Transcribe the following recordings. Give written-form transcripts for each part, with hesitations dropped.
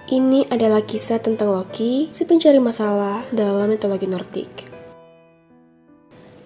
Ini adalah kisah tentang Loki, si pencari masalah dalam mitologi Nordik.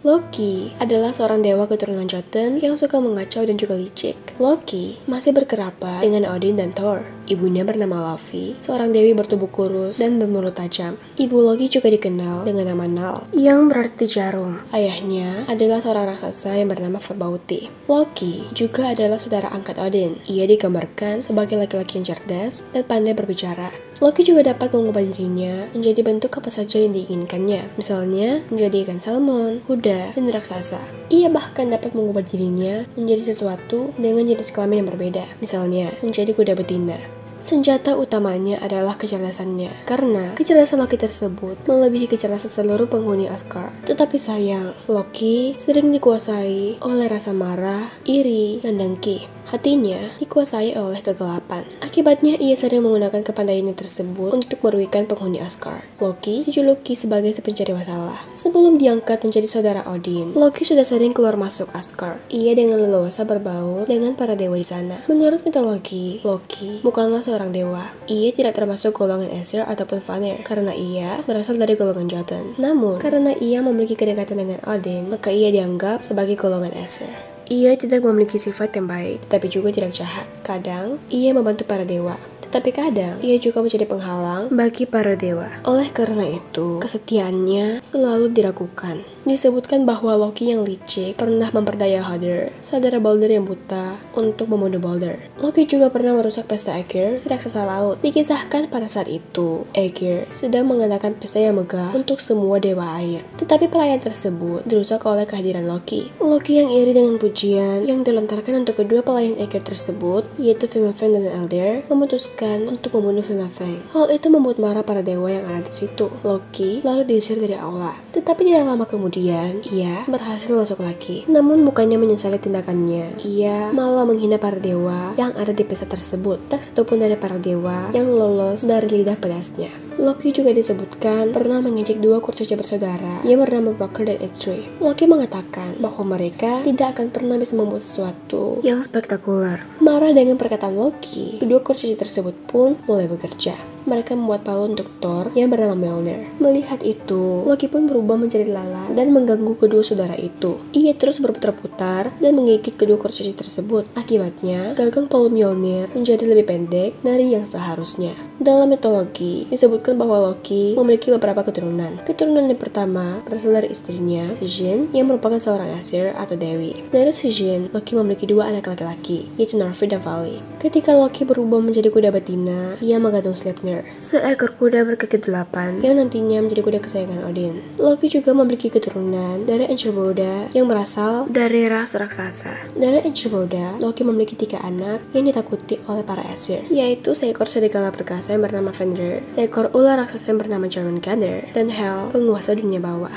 Loki adalah seorang dewa keturunan Jotun yang suka mengacau dan juga licik. Loki masih berkerabat dengan Odin dan Thor. Ibunya bernama Laufey, seorang dewi bertubuh kurus dan bermulut tajam. Ibu Loki juga dikenal dengan nama Nal, yang berarti jarum. Ayahnya adalah seorang raksasa yang bernama Verbauti. Loki juga adalah saudara angkat Odin. Ia digambarkan sebagai laki-laki yang cerdas dan pandai berbicara. Loki juga dapat mengubah dirinya menjadi bentuk apa saja yang diinginkannya. Misalnya, menjadi ikan salmon, kuda, dan raksasa. Ia bahkan dapat mengubah dirinya menjadi sesuatu dengan jenis kelamin yang berbeda. Misalnya, menjadi kuda betina. Senjata utamanya adalah kecerdasannya, karena kecerdasan Loki tersebut melebihi kecerdasan seluruh penghuni Asgard. Tetapi sayang, Loki sering dikuasai oleh rasa marah, iri, dan dengki. Hatinya dikuasai oleh kegelapan. Akibatnya ia sering menggunakan kepandaiannya tersebut untuk merugikan penghuni Asgard. Loki dijuluki sebagai si pencari masalah. Sebelum diangkat menjadi saudara Odin, Loki sudah sering keluar masuk Asgard. Ia dengan leluasa berbaur dengan para dewa di sana. Menurut mitologi, Loki bukanlah seorang dewa. Ia tidak termasuk golongan Aesir ataupun Vanir karena ia berasal dari golongan Jotun. Namun, karena ia memiliki kedekatan dengan Odin, maka ia dianggap sebagai golongan Aesir. Ia tidak memiliki sifat yang baik, tetapi juga tidak jahat. Kadang, ia membantu para dewa. Tapi kadang, ia juga menjadi penghalang bagi para dewa. Oleh karena itu, kesetiaannya selalu diragukan. Disebutkan bahwa Loki yang licik pernah memperdaya Hodir, saudara Balder yang buta, untuk membunuh Balder. Loki juga pernah merusak pesta Aegir, si raksasa laut. Dikisahkan pada saat itu, Aegir sedang mengadakan pesta yang megah untuk semua dewa air. Tetapi perayaan tersebut dirusak oleh kehadiran Loki. Loki yang iri dengan pujian yang dilontarkan untuk kedua pelayan Aegir tersebut, yaitu Fimafeng dan Eldir, memutuskan untuk membunuh Fimafeng. Hal itu membuat marah para dewa yang ada di situ. Loki lalu diusir dari aula. Tetapi tidak lama kemudian, ia berhasil masuk lagi. Namun bukannya menyesali tindakannya, ia malah menghina para dewa yang ada di pesta tersebut. Tak satupun dari para dewa yang lolos dari lidah pedasnya. Loki juga disebutkan pernah mengejek dua kurcaci bersaudara yang bernama Brokkr dan Eitri. Loki mengatakan bahwa mereka tidak akan pernah bisa membuat sesuatu yang spektakuler. Marah dengan perkataan Loki, kedua kurcaci tersebut pun mulai bekerja. Mereka membuat palu untuk Thor yang bernama Mjolnir. Melihat itu, Loki pun berubah menjadi lalat dan mengganggu kedua saudara itu. Ia terus berputar-putar dan menggigit kedua kurcaci tersebut. Akibatnya, gagang palu Mjolnir menjadi lebih pendek dari yang seharusnya. Dalam mitologi, disebutkan bahwa Loki memiliki beberapa keturunan. Keturunan yang pertama berasal dari istrinya, Sijin, yang merupakan seorang Aesir atau dewi. Dari Sijin, Loki memiliki dua anak laki-laki, yaitu Narvi dan Vali. Ketika Loki berubah menjadi kuda betina, ia menggantung Sleipnir, seekor kuda berkaki 8 yang nantinya menjadi kuda kesayangan Odin. Loki juga memiliki keturunan dari Angrboda yang berasal dari ras raksasa. Dari Angrboda, Loki memiliki 3 anak yang ditakuti oleh para Aesir, yaitu seekor serigala perkasa yang bernama Fenrir, seekor ular raksasa yang bernama Jormungandr, dan Hel, penguasa dunia bawah.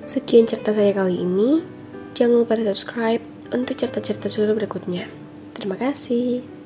Sekian cerita saya kali ini. Jangan lupa subscribe untuk cerita-cerita seru berikutnya. Terima kasih.